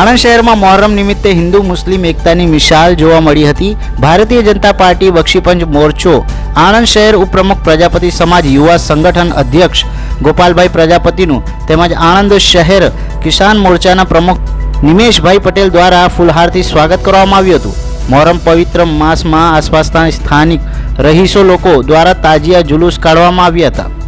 આણંદ શહેરમાં મોહરમ નિમિત્તે હિન્દુ મુસ્લિમ એકતાની મિસાલ જોવા મળી હતી। ભારતીય જનતા પાર્ટી બક્ષીપંચ મોરચો આણંદ શહેર ઉપપ્રમુખ પ્રજાપતિ સમાજ યુવા સંગઠન અધ્યક્ષ ગોપાલભાઈ પ્રજાપતિનું તેમજ આણંદ શહેર કિસાન મોરચાના પ્રમુખ નિમેશભાઈ પટેલ દ્વારા ફૂલહારથી સ્વાગત કરવામાં આવ્યું હતું। મોહરમ પવિત્ર માસમાં આસપાસના સ્થાનિક રહીશો લોકો દ્વારા તાજિયા જુલુસ કાઢવામાં આવ્યા હતા।